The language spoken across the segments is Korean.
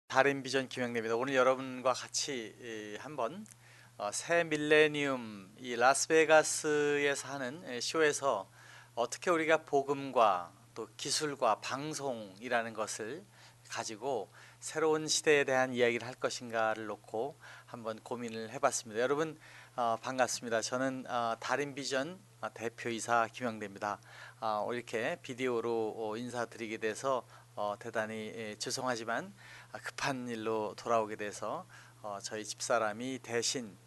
다른 비전 김영래입니다. 오늘 여러분과 같이 한번 새 밀레니움 이 라스베가스에서 하는 쇼에서 어떻게 우리가 복음과 또 기술과 방송이라는 것을 가지고 새로운 시대에 대한 이야기를 할 것인가를 놓고 한번 고민을 해봤습니다. 여러분 반갑습니다. 저는 다른 비전 대표이사 김영래입니다. 이렇게 비디오로 인사드리게 돼서 대단히 죄송하지만 급한 일로 돌아오게 돼서 저희 집사람이 대신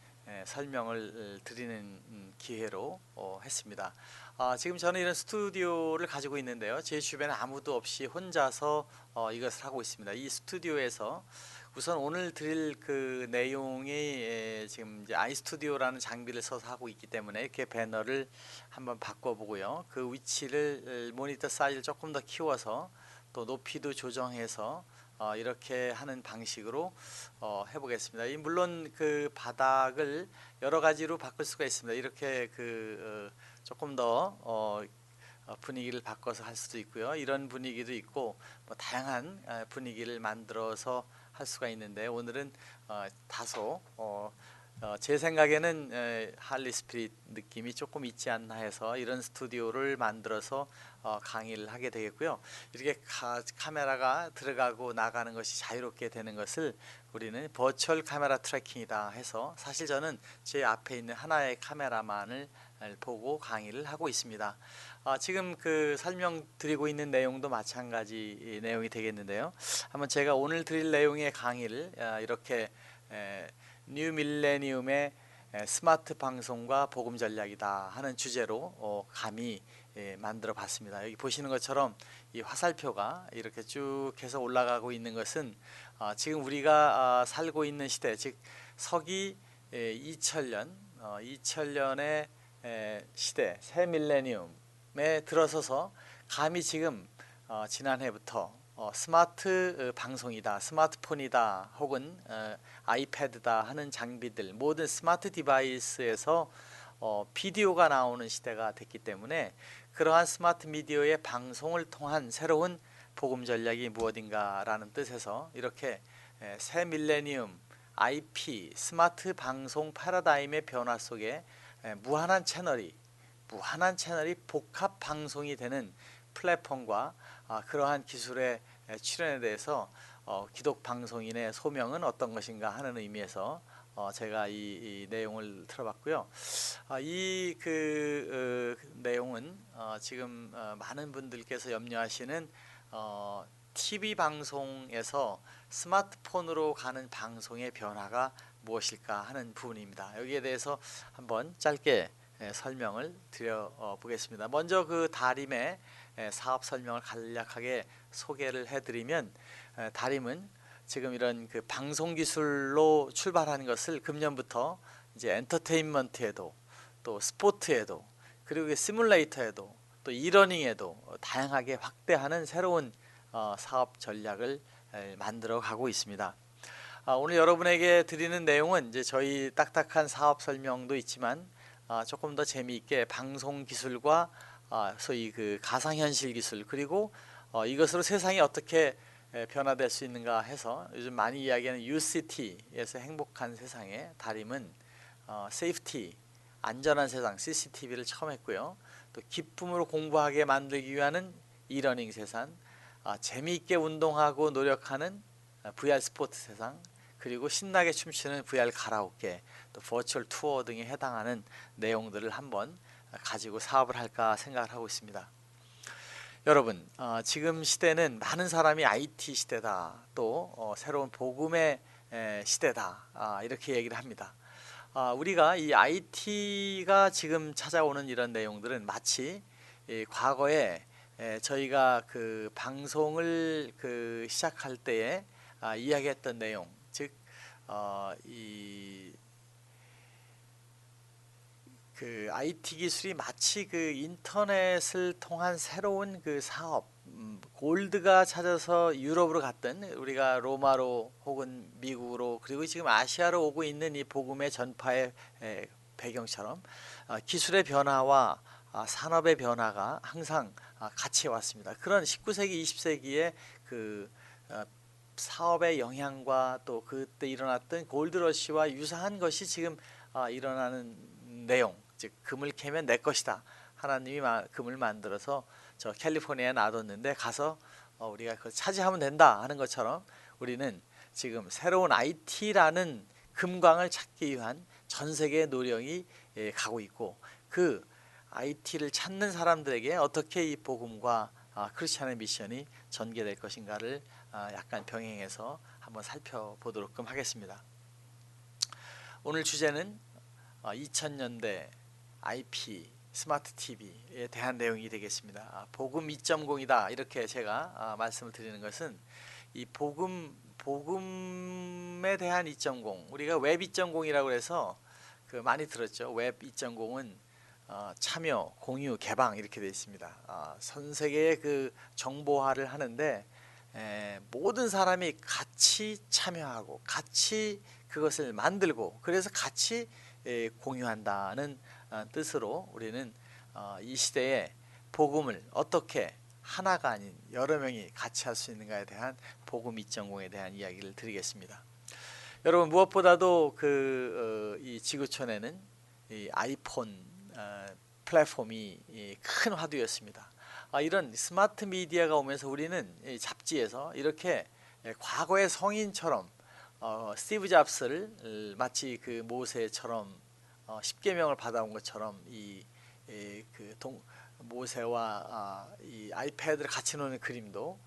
설명을 드리는 기회로 했습니다. 지금 저는 이런 스튜디오를 가지고 있는데요. 제 주변에 아무도 없이 혼자서 이것을 하고 있습니다. 이 스튜디오에서 우선 오늘 드릴 그 내용이 지금 이제 아이스튜디오라는 장비를 써서 하고 있기 때문에 이렇게 배너를 한번 바꿔보고요. 그 위치를 모니터 사이즈를 조금 더 키워서 또 높이도 조정해서 이렇게 하는 방식으로 해보겠습니다. 물론 그 바닥을 여러 가지로 바꿀 수가 있습니다. 이렇게 조금 더 분위기를 바꿔서 할 수도 있고요. 이런 분위기도 있고 뭐 다양한 분위기를 만들어서 할 수가 있는데 오늘은 다소 제 생각에는 할리 스피릿 느낌이 조금 있지 않나 해서 이런 스튜디오를 만들어서 강의를 하게 되겠고요. 이렇게 카메라가 들어가고 나가는 것이 자유롭게 되는 것을 우리는 버추얼 카메라 트래킹이다 해서 사실 저는 제 앞에 있는 하나의 카메라만을 보고 강의를 하고 있습니다. 지금 그 설명드리고 있는 내용도 마찬가지 내용이 되겠는데요. 한번 제가 오늘 드릴 내용의 강의를 이렇게 뉴 밀레니움의 스마트 방송과 복음 전략이다 하는 주제로 감히 만들어 봤습니다. 여기 보시는 것처럼 이 화살표가 이렇게 쭉 해서 올라가고 있는 것은 지금 우리가 살고 있는 시대, 즉 서기 2000년 2000년의 시대, 새 밀레니움에 들어서서 감히 지금 지난해부터 스마트 방송이다, 스마트폰이다, 혹은 아이패드다 하는 장비들, 모든 스마트 디바이스에서 비디오가 나오는 시대가 됐기 때문에 그러한 스마트 미디어의 방송을 통한 새로운 복음 전략이 무엇인가라는 뜻에서 이렇게 새 밀레니움 IP 스마트 방송 패러다임의 변화 속에 무한한 채널이 복합 방송이 되는 플랫폼과 그러한 기술의 출현에 대해서 기독 방송인의 소명은 어떤 것인가 하는 의미에서 제가 이 내용을 들어봤고요. 이 내용은 지금 많은 분들께서 염려하시는 TV 방송에서 스마트폰으로 가는 방송의 변화가 무엇일까 하는 부분입니다. 여기에 대해서 한번 짧게 설명을 드려 보겠습니다. 먼저 그 다림의 사업 설명을 간략하게 소개를 해드리면, 다림은 지금 이런 그 방송 기술로 출발하는 것을 금년부터 이제 엔터테인먼트에도 또 스포츠에도 그리고 시뮬레이터에도 또 이러닝에도 다양하게 확대하는 새로운 사업 전략을 만들어 가고 있습니다. 오늘 여러분에게 드리는 내용은 이제 저희 딱딱한 사업 설명도 있지만 조금 더 재미있게 방송 기술과 소위 그 가상현실 기술, 그리고 이것으로 세상이 어떻게 변화될 수 있는가 해서 요즘 많이 이야기하는 UCT에서 행복한 세상에 다림은 세이프티, 안전한 세상 CCTV를 처음 했고요. 또 기쁨으로 공부하게 만들기 위한 이러닝 세상, 재미있게 운동하고 노력하는 VR 스포츠 세상, 그리고 신나게 춤추는 VR 가라오케, 또 버추얼 투어 등에 해당하는 내용들을 한번 가지고 사업을 할까 생각을 하고 있습니다. 여러분, 지금 시대는 많은 사람이 IT 시대다, 또 새로운 복음의 시대다, 이렇게 얘기를 합니다. 우리가 이 IT가 지금 찾아오는 이런 내용들은 마치 과거에 저희가 그 방송을 시작할 때에 이야기했던 내용, 즉 그 IT 기술이 마치 그 인터넷을 통한 새로운 그 사업, 골드가 찾아서 유럽으로 갔던, 우리가 로마로 혹은 미국으로 그리고 지금 아시아로 오고 있는 이 복음의 전파의 배경처럼 기술의 변화와 산업의 변화가 항상 같이 왔습니다. 그런 19세기, 20세기의 그 사업의 영향과 또 그때 일어났던 골드러시와 유사한 것이 지금 일어나는 내용, 즉 금을 캐면 내 것이다. 하나님이 금을 만들어서 저 캘리포니아에 놔뒀는데 가서 우리가 그걸 차지하면 된다 하는 것처럼 우리는 지금 새로운 IT라는 금광을 찾기 위한 전 세계의 노력이 가고 있고, 그 IT를 찾는 사람들에게 어떻게 이 복음과 크리스천의 미션이 전개될 것인가를 약간 병행해서 한번 살펴보도록 하겠습니다. 오늘 주제는 2000년대 IP 스마트 TV에 대한 내용이 되겠습니다. 복음 2.0이다 이렇게 제가 말씀을 드리는 것은 이 복음에 대한 2.0, 우리가 웹 2.0이라고 해서 그 많이 들었죠. 웹 2.0은 참여, 공유, 개방 이렇게 되어 있습니다. 전 세계의 그 정보화를 하는데 모든 사람이 같이 참여하고 같이 그것을 만들고 그래서 같이 공유한다는 뜻으로 우리는 이 시대에 복음을 어떻게 하나가 아닌 여러 명이 같이 할 수 있는가에 대한 복음 2.0에 대한 이야기를 드리겠습니다. 여러분, 무엇보다도 이 지구촌에는 이 아이폰 플랫폼이 큰 화두였습니다. 이런 스마트 미디어가 오면서 우리는 이 잡지에서 이렇게 과거의 성인처럼 스티브 잡스를 마치 그 모세처럼 10계명을 받아온 것처럼 모세와 이 아이패드를 같이 노는 그림도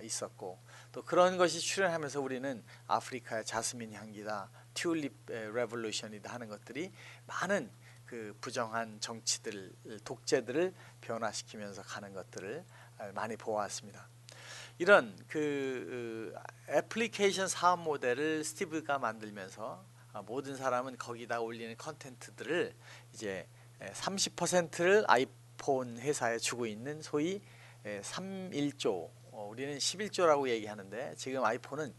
있었고, 또 그런 것이 출현하면서 우리는 아프리카의 자스민 향기다, 튤립 레볼루션이다 하는 것들이 많은 그 부정한 정치들, 독재들을 변화시키면서 가는 것들을 많이 보았습니다. 이런 애플리케이션 사업 모델을 스티브가 만들면서 모든 사람은 거기다 올리는 컨텐츠들을 이제 30%를 아이폰 회사에 주고 있는 소위 3.1조, 우리는 11조라고 얘기하는데 지금 아이폰은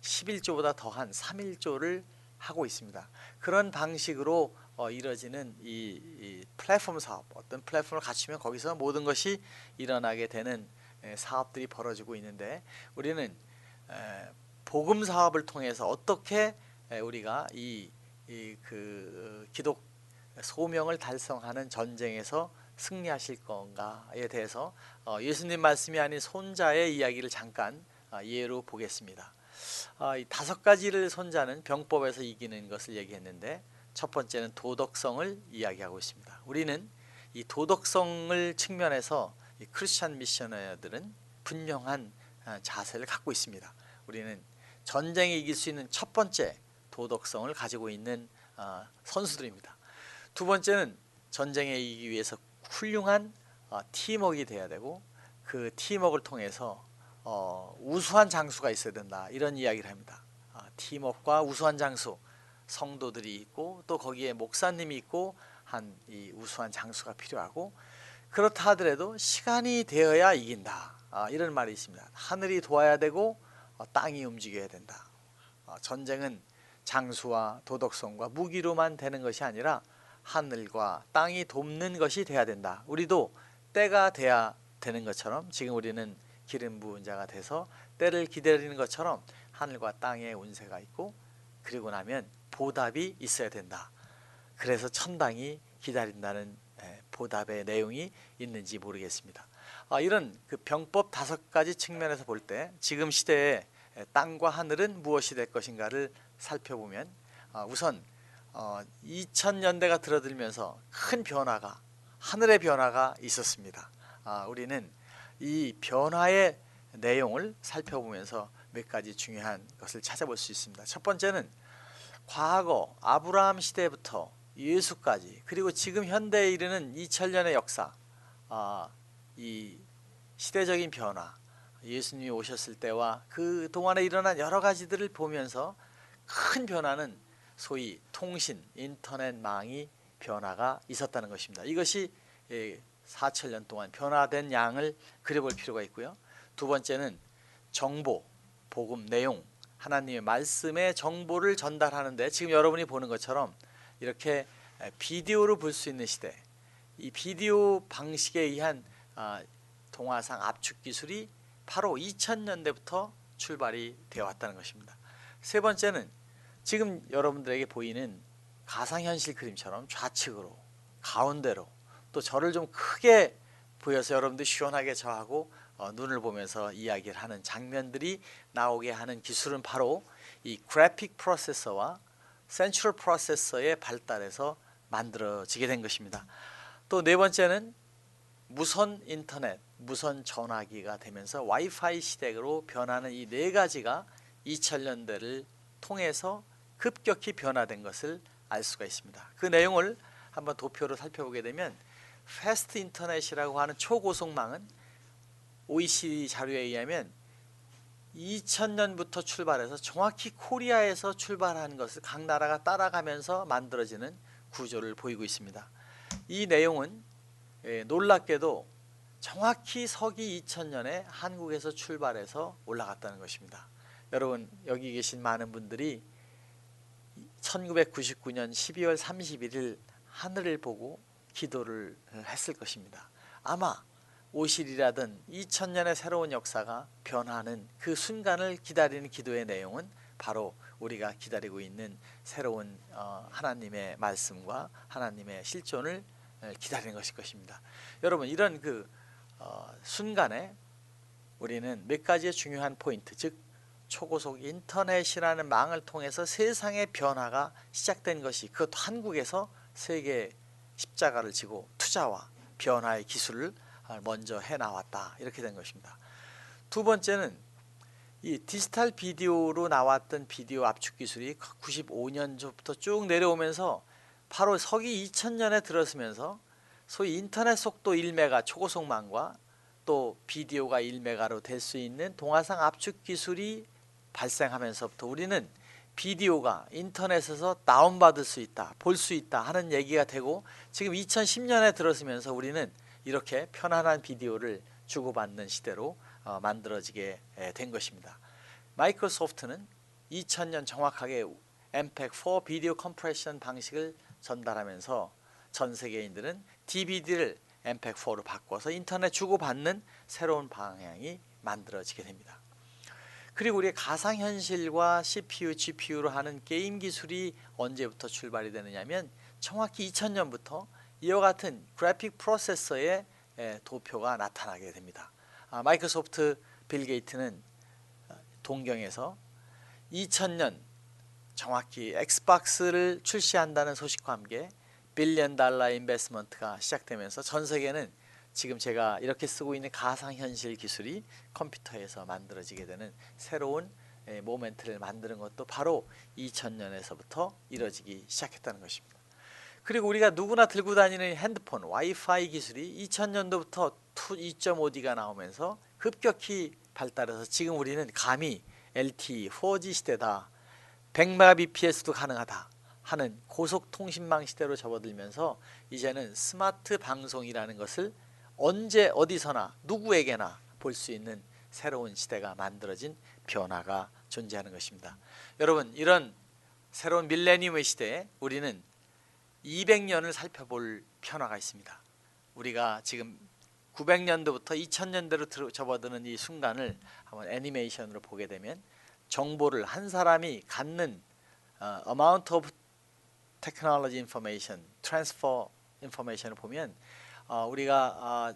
11조보다 더한 3.1조를 하고 있습니다. 그런 방식으로 이루어지는 이 플랫폼 사업, 어떤 플랫폼을 갖추면 거기서 모든 것이 일어나게 되는 사업들이 벌어지고 있는데, 우리는 복음 사업을 통해서 어떻게 우리가 기독 소명을 달성하는 전쟁에서 승리하실 건가에 대해서 예수님 말씀이 아닌 손자의 이야기를 잠깐 예로 보겠습니다. 이 5가지를 손자는 병법에서 이기는 것을 얘기했는데, 첫 번째는 도덕성을 이야기하고 있습니다. 우리는 이 도덕성을 측면에서 이 크리스천 미셔너들은 분명한 자세를 갖고 있습니다. 우리는 전쟁에 이길 수 있는 첫 번째 도덕성을 가지고 있는 선수들입니다. 두 번째는 전쟁에 이기기 위해서 훌륭한 팀워크가 돼야 되고, 그 팀워크를 통해서 우수한 장수가 있어야 된다, 이런 이야기를 합니다. 팀워크와 우수한 장수, 성도들이 있고 또 거기에 목사님이 있고 한 이 우수한 장수가 필요하고, 그렇다 하더라도 시간이 되어야 이긴다, 이런 말이 있습니다. 하늘이 도와야 되고 땅이 움직여야 된다. 전쟁은 장수와 도덕성과 무기로만 되는 것이 아니라 하늘과 땅이 돕는 것이 돼야 된다. 우리도 때가 돼야 되는 것처럼 지금 우리는 기름 부은 자가 돼서 때를 기다리는 것처럼 하늘과 땅의 운세가 있고, 그리고 나면 보답이 있어야 된다. 그래서 천당이 기다린다는 보답의 내용이 있는지 모르겠습니다. 이런 그 병법 5가지 측면에서 볼 때 지금 시대에 땅과 하늘은 무엇이 될 것인가를 살펴보면, 우선 2000년대가 들어들면서 큰 변화가, 하늘의 변화가 있었습니다. 우리는 이 변화의 내용을 살펴보면서 몇 가지 중요한 것을 찾아볼 수 있습니다. 첫 번째는 과거 아브라함 시대부터 예수까지, 그리고 지금 현대에 이르는 2000년의 역사, 이 시대적인 변화, 예수님이 오셨을 때와 그 동안에 일어난 여러 가지들을 보면서 큰 변화는 소위 통신, 인터넷망이 변화가 있었다는 것입니다. 이것이 4천년 동안 변화된 양을 그려볼 필요가 있고요. 두 번째는 정보, 복음 내용, 하나님의 말씀의 정보를 전달하는데 지금 여러분이 보는 것처럼 이렇게 비디오로 볼 수 있는 시대, 이 비디오 방식에 의한 동화상 압축 기술이 바로 2000년대부터 출발이 되어 왔다는 것입니다. 세 번째는 지금 여러분들에게 보이는 가상현실 그림처럼 좌측으로, 가운데로, 또 저를 좀 크게 보여서 여러분들이 시원하게 저하고 눈을 보면서 이야기를 하는 장면들이 나오게 하는 기술은 바로 이 그래픽 프로세서와 센트럴 프로세서의 발달에서 만들어지게 된 것입니다. 또 네 번째는 무선 인터넷, 무선 전화기가 되면서 와이파이 시대로 변하는 이 네 가지가 2000년대를 통해서 급격히 변화된 것을 알 수가 있습니다. 그 내용을 한번 도표로 살펴보게 되면 패스트 인터넷이라고 하는 초고속망은 OECD 자료에 의하면 2000년부터 출발해서 정확히 코리아에서 출발한 것을 각 나라가 따라가면서 만들어지는 구조를 보이고 있습니다. 이 내용은 놀랍게도 정확히 서기 2000년에 한국에서 출발해서 올라갔다는 것입니다. 여러분 여기 계신 많은 분들이 1999년 12월 31일 하늘을 보고 기도를 했을 것입니다. 아마 오실이라든 2000년의 새로운 역사가 변하는 그 순간을 기다리는 기도의 내용은 바로 우리가 기다리고 있는 새로운 하나님의 말씀과 하나님의 실존을 기다리는 것일 것입니다. 여러분 이런 그 순간에 우리는 몇 가지의 중요한 포인트, 즉 초고속 인터넷이라는 망을 통해서 세상의 변화가 시작된 것이, 그것도 한국에서 세계 십자가를 지고 투자와 변화의 기술을 먼저 해나왔다, 이렇게 된 것입니다. 두 번째는 이 디지털 비디오로 나왔던 비디오 압축 기술이 95년부터 쭉 내려오면서 바로 서기 2000년에 들어서면서 소위 인터넷 속도 1메가 초고속망과 또 비디오가 1메가로 될 수 있는 동화상 압축 기술이 발생하면서부터 우리는 비디오가 인터넷에서 다운받을 수 있다, 볼 수 있다 하는 얘기가 되고, 지금 2010년에 들어서면서 우리는 이렇게 편안한 비디오를 주고받는 시대로 만들어지게 된 것입니다. 마이크로소프트는 2000년 정확하게 MPEG-4 비디오 컴프레션 방식을 전달하면서 전 세계인들은 DVD를 MPEG-4로 바꿔서 인터넷 주고받는 새로운 방향이 만들어지게 됩니다. 그리고 우리의 가상현실과 CPU, GPU로 하는 게임 기술이 언제부터 출발이 되느냐면 정확히 2000년부터 이와 같은 그래픽 프로세서의 도표가 나타나게 됩니다. 마이크로소프트 빌 게이트는 동경에서 2000년 정확히 엑스박스를 출시한다는 소식과 함께 빌리언 달러 인베스트먼트가 시작되면서 전 세계는 지금 제가 이렇게 쓰고 있는 가상현실 기술이 컴퓨터에서 만들어지게 되는 새로운 모멘트를 만드는 것도 바로 2000년에서부터 이루어지기 시작했다는 것입니다. 그리고 우리가 누구나 들고 다니는 핸드폰 와이파이 기술이 2000년도부터 2.5D가 나오면서 급격히 발달해서 지금 우리는 감히 LTE, 4G 시대다, 100mbps도 가능하다 하는 고속통신망 시대로 접어들면서 이제는 스마트 방송이라는 것을 언제 어디서나 누구에게나 볼 수 있는 새로운 시대가 만들어진 변화가 존재하는 것입니다. 여러분 이런 새로운 밀레니엄의 시대에 우리는 200년을 살펴볼 변화가 있습니다. 우리가 지금 900년도부터 2000년대로 접어드는 이 순간을 한번 애니메이션으로 보게 되면 정보를 한 사람이 갖는 amount of technology information, transfer information을 보면 우리가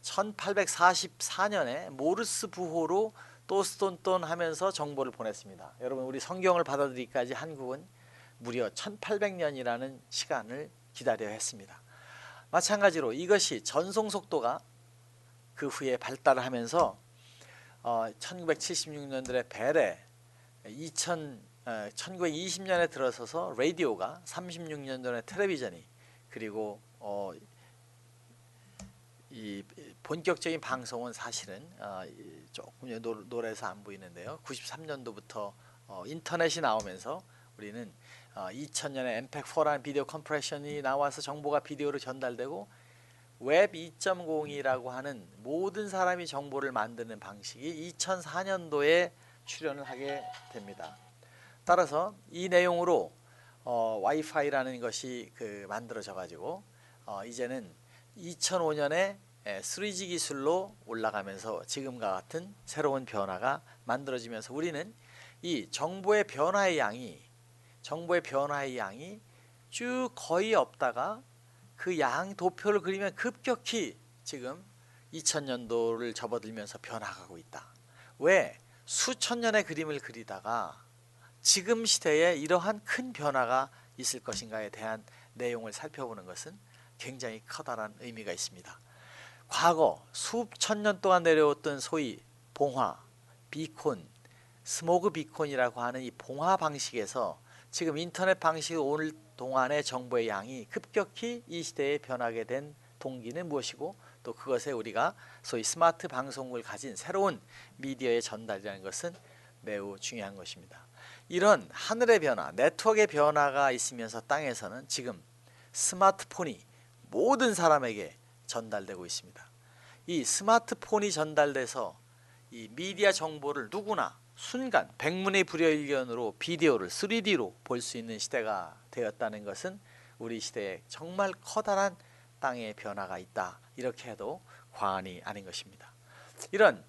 1844년에 모르스 부호로 또스돈돈 하면서 정보를 보냈습니다. 여러분 우리 성경을 받아들이기까지 한국은 무려 1800년이라는 시간을 기다려야 했습니다. 마찬가지로 이것이 전송 속도가 그 후에 발달을 하면서 1976년도에 벨에 1920년에 들어서서 라디오가, 36년 전에 텔레비전이, 그리고 이 본격적인 방송은 사실은 조금 노래에서 안 보이는데요. 93년도부터 인터넷이 나오면서 우리는 2000년에 MPEG-4라는 비디오 컴프레션이 나와서 정보가 비디오로 전달되고 웹 2.0이라고 하는 모든 사람이 정보를 만드는 방식이 2004년도에 출현을 하게 됩니다. 따라서 이 내용으로 와이파이라는 것이 만들어져 가지고 이제는 2005년에 3G 기술로 올라가면서 지금과 같은 새로운 변화가 만들어지면서 우리는 이 정보의 변화의 양이 쭉 거의 없다가 그 양 도표를 그리면 급격히 지금 2000년도를 접어들면서 변화가고 있다. 왜? 수천 년의 그림을 그리다가 지금 시대에 이러한 큰 변화가 있을 것인가에 대한 내용을 살펴보는 것은 굉장히 커다란 의미가 있습니다. 과거 수천 년 동안 내려왔던 소위 봉화, 비콘, 스모그 비콘이라고 하는 이 봉화 방식에서 지금 인터넷 방식이 올 동안의 정보의 양이 급격히 이 시대에 변하게 된 동기는 무엇이고 또 그것에 우리가 소위 스마트 방송국을 가진 새로운 미디어의 전달이라는 것은 매우 중요한 것입니다. 이런 하늘의 변화, 네트워크의 변화가 있으면서 땅에서는 지금 스마트폰이 모든 사람에게 전달되고 있습니다. 이 스마트폰이 전달돼서 이 미디어 정보를 누구나 순간 백문의 불여일견으로 비디오를 3D로 볼 수 있는 시대가 되었다는 것은 우리 시대에 정말 커다란 땅의 변화가 있다. 이렇게 해도 과언이 아닌 것입니다. 이런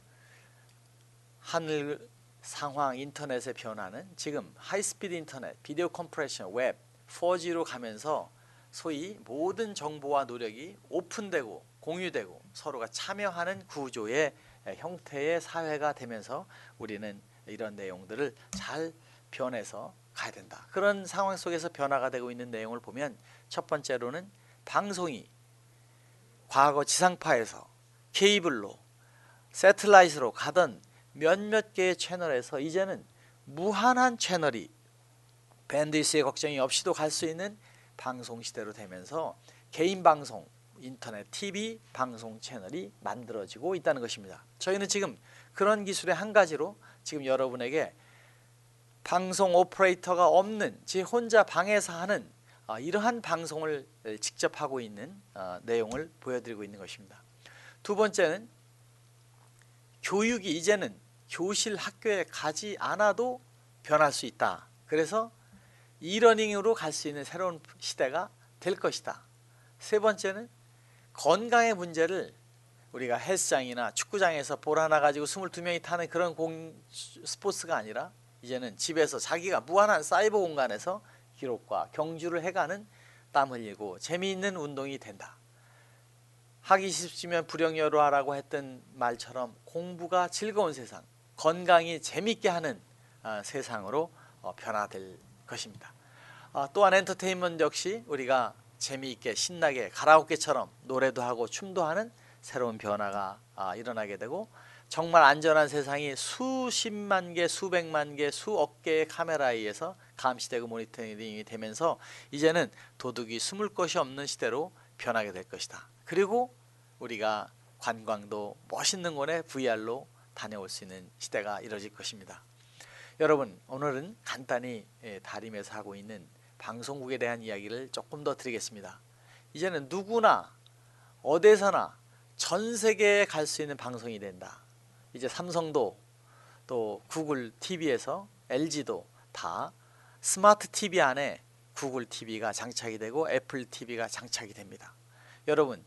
하늘 상황 인터넷의 변화는 지금 하이스피드 인터넷, 비디오 컴프레션, 웹, 4G로 가면서 소위 모든 정보와 노력이 오픈되고 공유되고 서로가 참여하는 구조의 형태의 사회가 되면서 우리는 이런 내용들을 잘 변해서 가야 된다. 그런 상황 속에서 변화가 되고 있는 내용을 보면 첫 번째로는 방송이 과거 지상파에서 케이블로 새틀라이트로 가던 몇몇 개의 채널에서 이제는 무한한 채널이 밴드위스의 걱정이 없이도 갈 수 있는 방송 시대로 되면서 개인 방송, 인터넷, TV 방송 채널이 만들어지고 있다는 것입니다. 저희는 지금 그런 기술의 한 가지로 지금 여러분에게 방송 오퍼레이터가 없는 제 혼자 방에서 하는 이러한 방송을 직접 하고 있는 내용을 보여드리고 있는 것입니다. 두 번째는 교육이 이제는 교실 학교에 가지 않아도 변할 수 있다. 그래서 이러닝으로 갈 수 있는 새로운 시대가 될 것이다. 세 번째는 건강의 문제를 우리가 헬스장이나 축구장에서 볼 하나 가지고 22명이 타는 그런 스포츠가 아니라 이제는 집에서 자기가 무한한 사이버 공간에서 기록과 경주를 해가는 땀 흘리고 재미있는 운동이 된다. 하기 싫으면 불영여로 하라고 했던 말처럼 공부가 즐거운 세상, 건강이 재미있게 하는 세상으로 변화될 것입니다. 또한 엔터테인먼트 역시 우리가 재미있게 신나게 가라오케처럼 노래도 하고 춤도 하는 새로운 변화가 일어나게 되고 정말 안전한 세상이 수십만 개, 수백만 개, 수억 개의 카메라에 의해서 감시되고 모니터링이 되면서 이제는 도둑이 숨을 곳이 없는 시대로 변하게 될 것이다. 그리고 우리가 관광도 멋있는 곳에 VR로 다녀올 수 있는 시대가 이뤄질 것입니다. 여러분, 오늘은 간단히 다림에서 하고 있는 방송국에 대한 이야기를 조금 더 드리겠습니다. 이제는 누구나 어디서나 전 세계에 갈 수 있는 방송이 된다. 이제 삼성도 또 구글 TV에서 LG도 다 스마트 TV 안에 구글 TV가 장착이 되고 애플 TV가 장착이 됩니다. 여러분,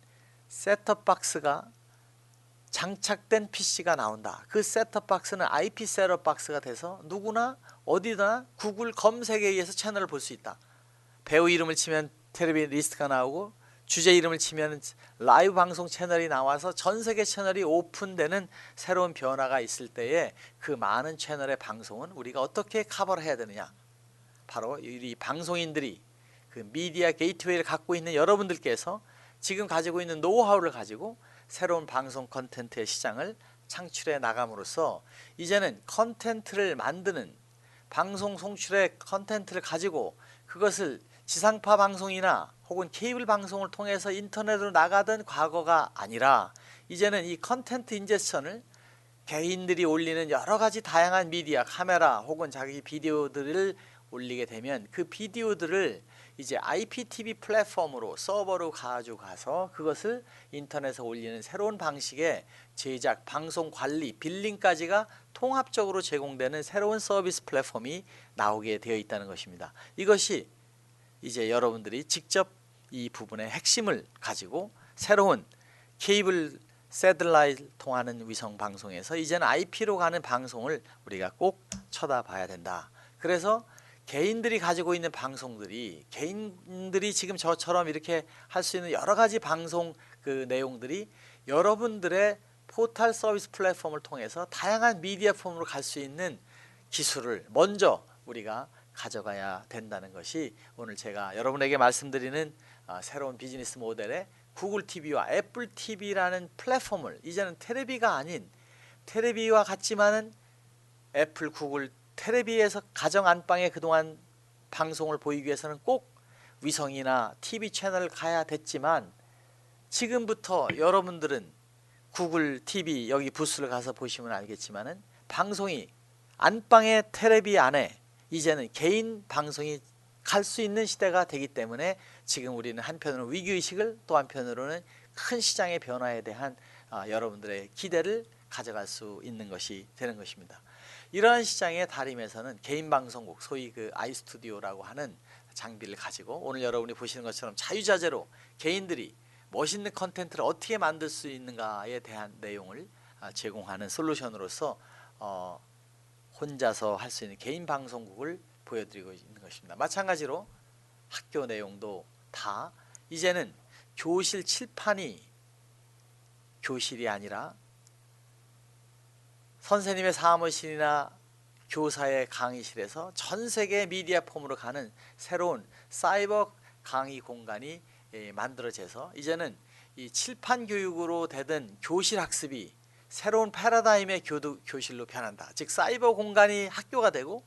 셋톱 박스가 장착된 PC가 나온다. 그 셋톱 박스는 IP 셋톱 박스가 돼서 누구나 어디나 구글 검색에 의해서 채널을 볼 수 있다. 배우 이름을 치면 텔레비전 리스트가 나오고 주제 이름을 치면 라이브 방송 채널이 나와서 전 세계 채널이 오픈되는 새로운 변화가 있을 때에 그 많은 채널의 방송은 우리가 어떻게 커버를 해야 되느냐. 바로 이 방송인들이 그 미디어 게이트웨이를 갖고 있는 여러분들께서 지금 가지고 있는 노하우를 가지고 새로운 방송 컨텐츠의 시장을 창출해 나감으로써 이제는 컨텐츠를 만드는 방송 송출의 컨텐츠를 가지고 그것을 지상파 방송이나 혹은 케이블 방송을 통해서 인터넷으로 나가던 과거가 아니라 이제는 이 컨텐츠 인제션을 개인들이 올리는 여러 가지 다양한 미디어, 카메라 혹은 자기 비디오들을 올리게 되면 그 비디오들을 이제 IPTV 플랫폼으로 서버로 가져가서 그것을 인터넷에 올리는 새로운 방식의 제작, 방송 관리, 빌링까지가 통합적으로 제공되는 새로운 서비스 플랫폼이 나오게 되어 있다는 것입니다. 이것이 이제 여러분들이 직접 이 부분의 핵심을 가지고 새로운 케이블 새들라이트 통하는 위성 방송에서 이제는 IP로 가는 방송을 우리가 꼭 쳐다봐야 된다. 그래서 개인들이 가지고 있는 방송들이 개인들이 지금 저처럼 이렇게 할 수 있는 여러 가지 방송 그 내용들이 여러분들의 포털 서비스 플랫폼을 통해서 다양한 미디어 폼으로 갈 수 있는 기술을 먼저 우리가 가져가야 된다는 것이 오늘 제가 여러분에게 말씀드리는 새로운 비즈니스 모델의 구글 TV와 애플 TV라는 플랫폼을 이제는 테레비가 아닌 테레비와 같지만은 애플, 구글, 테레비에서 가정 안방에 그동안 방송을 보이기 위해서는 꼭 위성이나 TV 채널을 가야 됐지만 지금부터 여러분들은 구글 TV 여기 부스를 가서 보시면 알겠지만은 방송이 안방의 테레비 안에 이제는 개인 방송이 갈 수 있는 시대가 되기 때문에 지금 우리는 한편으로는 위기의식을 또 한편으로는 큰 시장의 변화에 대한 여러분들의 기대를 가져갈 수 있는 것이 되는 것입니다. 이러한 시장의 다림에서는 개인 방송국 소위 그 아이스튜디오라고 하는 장비를 가지고 오늘 여러분이 보시는 것처럼 자유자재로 개인들이 멋있는 컨텐츠를 어떻게 만들 수 있는가에 대한 내용을 제공하는 솔루션으로서 혼자서 할 수 있는 개인 방송국을 보여드리고 있는 것입니다. 마찬가지로 학교 내용도 다 이제는 교실 칠판이 교실이 아니라 선생님의 사무실이나 교사의 강의실에서 전 세계 미디어 폼으로 가는 새로운 사이버 강의 공간이 만들어져서 이제는 이 칠판 교육으로 되던 교실 학습이 새로운 패러다임의 교실로 변한다. 즉 사이버 공간이 학교가 되고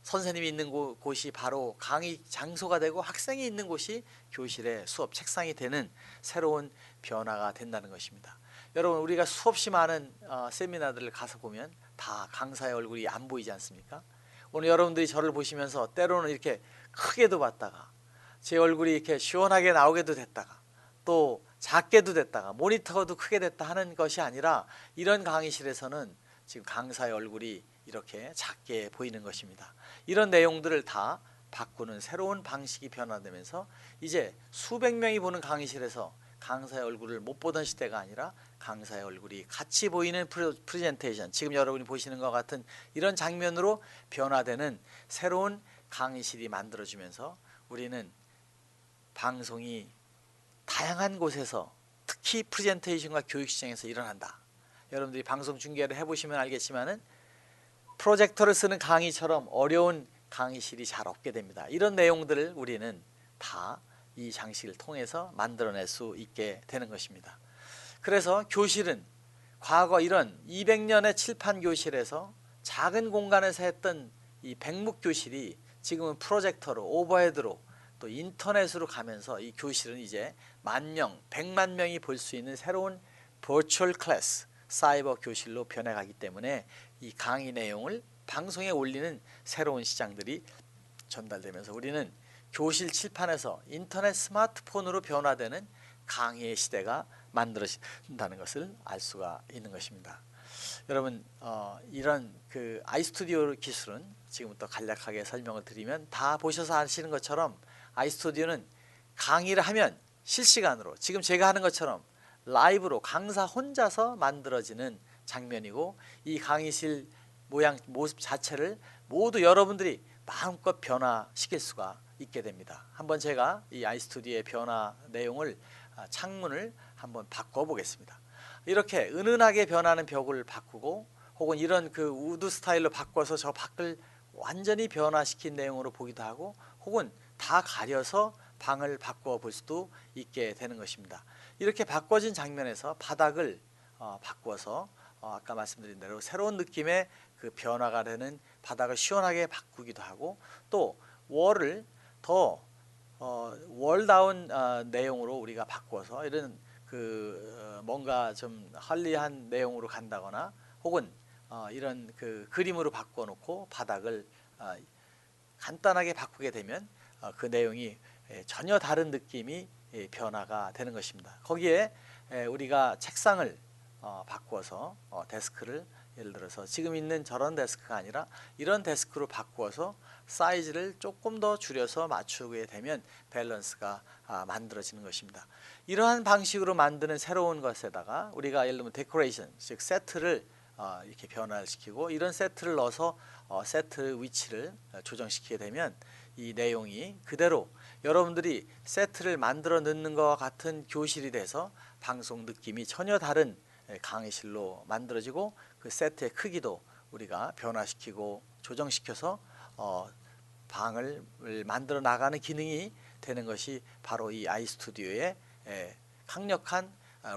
선생님이 있는 곳이 바로 강의 장소가 되고 학생이 있는 곳이 교실의 수업 책상이 되는 새로운 변화가 된다는 것입니다. 여러분 우리가 수없이 많은 세미나들을 가서 보면 다 강사의 얼굴이 안 보이지 않습니까? 오늘 여러분들이 저를 보시면서 때로는 이렇게 크게도 봤다가 제 얼굴이 이렇게 시원하게 나오게도 됐다가 또 작게도 됐다가 모니터도 크게 됐다 하는 것이 아니라 이런 강의실에서는 지금 강사의 얼굴이 이렇게 작게 보이는 것입니다. 이런 내용들을 다 바꾸는 새로운 방식이 변화되면서 이제 수백 명이 보는 강의실에서 강사의 얼굴을 못 보던 시대가 아니라 강사의 얼굴이 같이 보이는 프레젠테이션, 지금 여러분이 보시는 것 같은 이런 장면으로 변화되는 새로운 강의실이 만들어지면서 우리는 방송이 다양한 곳에서 특히 프레젠테이션과 교육 시장에서 일어난다. 여러분들이 방송 중계를 해보시면 알겠지만은 프로젝터를 쓰는 강의처럼 어려운 강의실이 잘 없게 됩니다. 이런 내용들을 우리는 다 이 장식을 통해서 만들어낼 수 있게 되는 것입니다. 그래서 교실은 과거 이런 200년의 칠판 교실에서 작은 공간에서 했던 이 백묵 교실이 지금은 프로젝터로 오버헤드로 또 인터넷으로 가면서 이 교실은 이제 10,000명, 100만 명이 볼 수 있는 새로운 버추얼 클래스, 사이버 교실로 변해가기 때문에 이 강의 내용을 방송에 올리는 새로운 시장들이 전달되면서 우리는 교실 칠판에서 인터넷 스마트폰으로 변화되는 강의의 시대가 만들어진다는 것을 알 수가 있는 것입니다. 여러분 이런 그 아이스튜디오 기술은 지금부터 간략하게 설명을 드리면 다 보셔서 아시는 것처럼 아이스튜디오는 강의를 하면 실시간으로 지금 제가 하는 것처럼 라이브로 강사 혼자서 만들어지는 장면이고 이 강의실 모습 자체를 모두 여러분들이 마음껏 변화시킬 수가 있게 됩니다. 한번 제가 이 아이스튜디오의 변화 내용을 창문을 한번 바꿔 보겠습니다. 이렇게 은은하게 변하는 벽을 바꾸고 혹은 이런 그 우드 스타일로 바꿔서 저 밖을 완전히 변화시킨 내용으로 보기도 하고 혹은 다 가려서 방을 바꿔 볼 수도 있게 되는 것입니다. 이렇게 바꿔진 장면에서 바닥을 바꿔서 아까 말씀드린 대로 새로운 느낌의 그 변화가 되는 바닥을 시원하게 바꾸기도 하고 또 월을 더 월다운 내용으로 우리가 바꿔서 이런 그 뭔가 좀 헐리한 내용으로 간다거나 혹은 이런 그 그림으로 바꿔놓고 바닥을 간단하게 바꾸게 되면 그 내용이 전혀 다른 느낌이 변화가 되는 것입니다. 거기에 우리가 책상을 바꿔서 데스크를 예를 들어서 지금 있는 저런 데스크가 아니라 이런 데스크로 바꾸어서 사이즈를 조금 더 줄여서 맞추게 되면 밸런스가 만들어지는 것입니다. 이러한 방식으로 만드는 새로운 것에다가 우리가 예를 들면 데코레이션, 즉 세트를 이렇게 변화를 시키고 이런 세트를 넣어서 세트 위치를 조정시키게 되면 이 내용이 그대로 여러분들이 세트를 만들어 넣는 것과 같은 교실이 돼서 방송 느낌이 전혀 다른 강의실로 만들어지고 그 세트의 크기도 우리가 변화시키고 조정시켜서 방을 만들어 나가는 기능이 되는 것이 바로 이 아이스튜디오의 강력한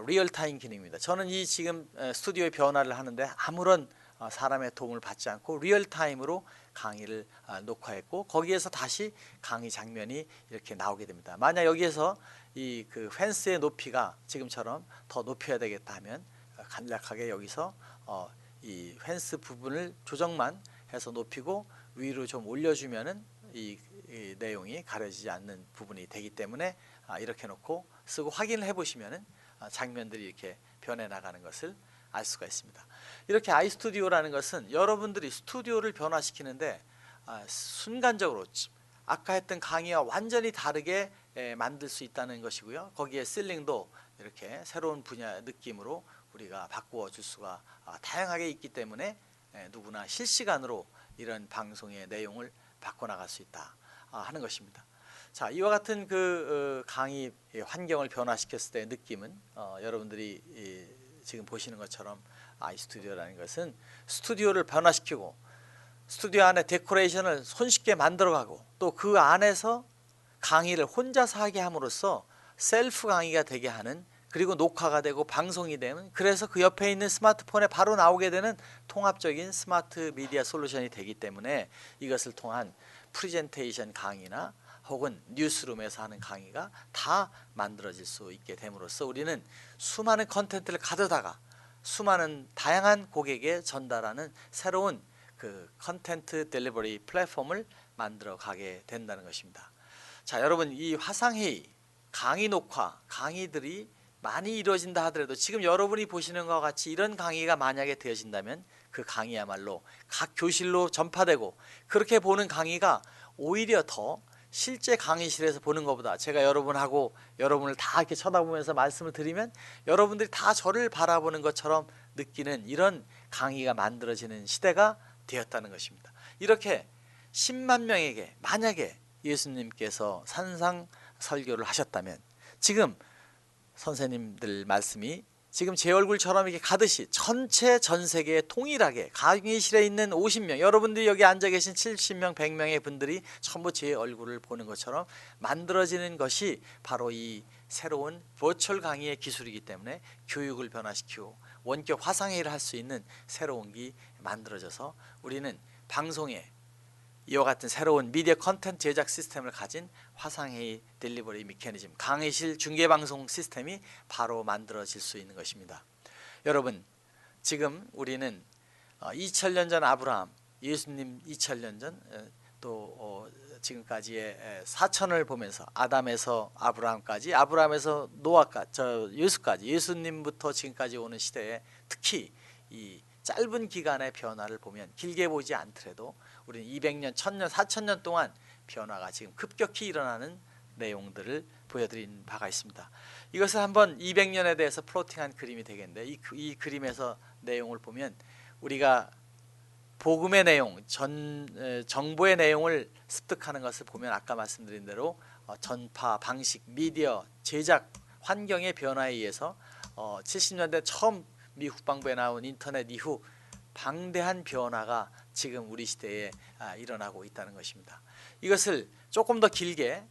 리얼타임 기능입니다. 저는 이 지금 스튜디오의 변화를 하는데 아무런 사람의 도움을 받지 않고 리얼타임으로 강의를 녹화했고 거기에서 다시 강의 장면이 이렇게 나오게 됩니다. 만약 여기에서 이 그 펜스의 높이가 지금처럼 더 높여야 되겠다 하면 간략하게 여기서 이 펜스 부분을 조정만 해서 높이고 위로 좀 올려주면은 이 내용이 가려지지 않는 부분이 되기 때문에 이렇게 놓고 쓰고 확인을 해보시면은 장면들이 이렇게 변해 나가는 것을 알 수가 있습니다. 이렇게 아이스튜디오라는 것은 여러분들이 스튜디오를 변화시키는데 순간적으로 아까 했던 강의와 완전히 다르게 만들 수 있다는 것이고요. 거기에 실링도 이렇게 새로운 분야 느낌으로 우리가 바꾸어 줄 수가 다양하게 있기 때문에 누구나 실시간으로 이런 방송의 내용을 바꿔나갈 수 있다 하는 것입니다. 자, 이와 같은 그 강의 환경을 변화시켰을 때의 느낌은 여러분들이 지금 보시는 것처럼 아이스튜디오라는 것은 스튜디오를 변화시키고 스튜디오 안에 데코레이션을 손쉽게 만들어가고 또 그 안에서 강의를 혼자서 하게 함으로써 셀프 강의가 되게 하는, 그리고 녹화가 되고 방송이 되는, 그래서 그 옆에 있는 스마트폰에 바로 나오게 되는 통합적인 스마트 미디어 솔루션이 되기 때문에 이것을 통한 프레젠테이션 강의나 혹은 뉴스룸에서 하는 강의가 다 만들어질 수 있게 됨으로써 우리는 수많은 컨텐츠를 가져다가 수많은 다양한 고객에 전달하는 새로운 그 컨텐츠 딜리버리 플랫폼을 만들어 가게 된다는 것입니다. 자, 여러분, 이 화상회의, 강의 녹화, 강의들이 많이 이루어진다 하더라도 지금 여러분이 보시는 것과 같이 이런 강의가 만약에 되어진다면 그 강의야말로 각 교실로 전파되고, 그렇게 보는 강의가 오히려 더 실제 강의실에서 보는 것보다, 제가 여러분하고 여러분을 다 이렇게 쳐다보면서 말씀을 드리면 여러분들이 다 저를 바라보는 것처럼 느끼는 이런 강의가 만들어지는 시대가 되었다는 것입니다. 이렇게 10만 명에게 만약에 예수님께서 산상 설교를 하셨다면 지금 선생님들 말씀이 지금 제 얼굴처럼 이렇게 가듯이 전체 전 세계에 통일하게 강의실에 있는 50명, 여러분들이 여기 앉아 계신 70명, 100명의 분들이 전부 제 얼굴을 보는 것처럼 만들어지는 것이 바로 이 새로운 버추얼 강의의 기술이기 때문에 교육을 변화시키고 원격 화상회의를 할 수 있는 새로운 게 만들어져서 우리는 방송에 이와 같은 새로운 미디어 컨텐츠 제작 시스템을 가진 화상회의 딜리버리 메커니즘, 강의실 중계방송 시스템이 바로 만들어질 수 있는 것입니다. 여러분, 지금 우리는 2000년 전 아브라함, 예수님 2000년 전 또 지금까지의 사천을 보면서 아담에서 아브라함까지, 아브라함에서 노아까지, 예수까지, 예수님부터 지금까지 오는 시대에 특히 이 짧은 기간의 변화를 보면, 길게 보지 않더라도 우리는 200년, 1000년, 4000년 동안 변화가 지금 급격히 일어나는 내용들을 보여드린 바가 있습니다. 이것을 한번 200년에 대해서 플로팅한 그림이 되겠는데, 이 그림에서 내용을 보면 우리가 복음의 내용, 정보의 내용을 습득하는 것을 보면 아까 말씀드린 대로 전파 방식, 미디어, 제작 환경의 변화에 의해서 70년대 처음 미 국방부에 나온 인터넷 이후 방대한 변화가 지금 우리 시대에 일어나고 있다는 것입니다. 이것을 조금 더 길게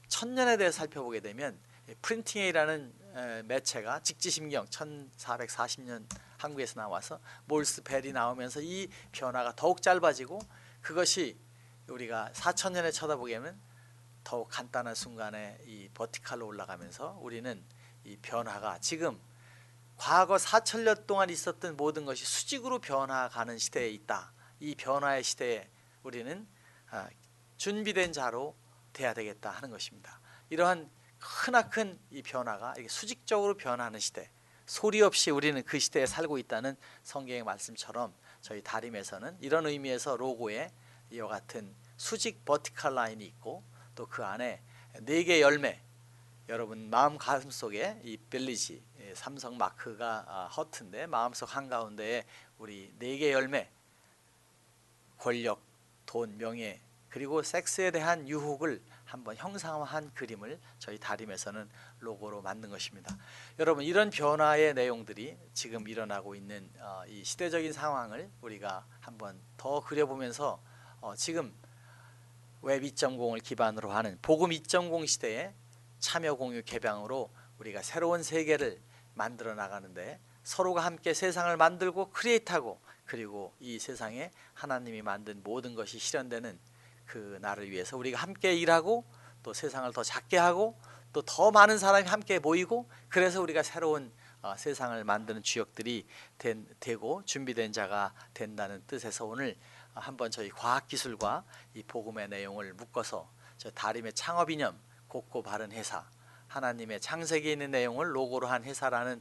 1000년에 대해 살펴보게 되면 프린팅이라는 매체가 직지심경 1440년 한국에서 나와서 몰스 벨이 나오면서 이 변화가 더욱 짧아지고, 그것이 우리가 4000년에 쳐다보게 되면 더욱 간단한 순간에 이 버티칼로 올라가면서 우리는 이 변화가 지금 과거 4000년 동안 있었던 모든 것이 수직으로 변화가는 시대에 있다. 이 변화의 시대에 우리는 준비된 자로 돼야 되겠다 하는 것입니다. 이러한 크나큰 이 변화가 이렇게 수직적으로 변하는 시대, 소리 없이 우리는 그 시대에 살고 있다는 성경의 말씀처럼 저희 다림에서는 이런 의미에서 로고에 이와 같은 수직 버티컬 라인이 있고 또 그 안에 4개 열매, 여러분 마음 가슴속에 이 벨리지 삼성 마크가 허트인데 마음속 한가운데에 우리 4개 열매, 권력, 돈, 명예 그리고 섹스에 대한 유혹을 한번 형상화한 그림을 저희 다림에서는 로고로 만든 것입니다. 여러분 이런 변화의 내용들이 지금 일어나고 있는 이 시대적인 상황을 우리가 한번 더 그려보면서 지금 웹 2.0을 기반으로 하는 복음 2.0 시대에 참여 공유 개방으로 우리가 새로운 세계를 만들어 나가는데 서로가 함께 세상을 만들고 크리에이트하고 그리고 이 세상에 하나님이 만든 모든 것이 실현되는 그 날을 위해서 우리가 함께 일하고 또 세상을 더 작게 하고 또 더 많은 사람이 함께 모이고 그래서 우리가 새로운 세상을 만드는 주역들이 되고 준비된 자가 된다는 뜻에서 오늘 한번 저희 과학기술과 이 복음의 내용을 묶어서 저 다림의 창업이념 곱고 바른 회사 하나님의 창세기에 있는 내용을 로고로 한 회사라는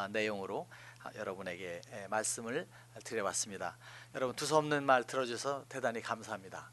내용으로 여러분에게 말씀을 드려봤습니다. 여러분 두서없는 말 들어주셔서 대단히 감사합니다.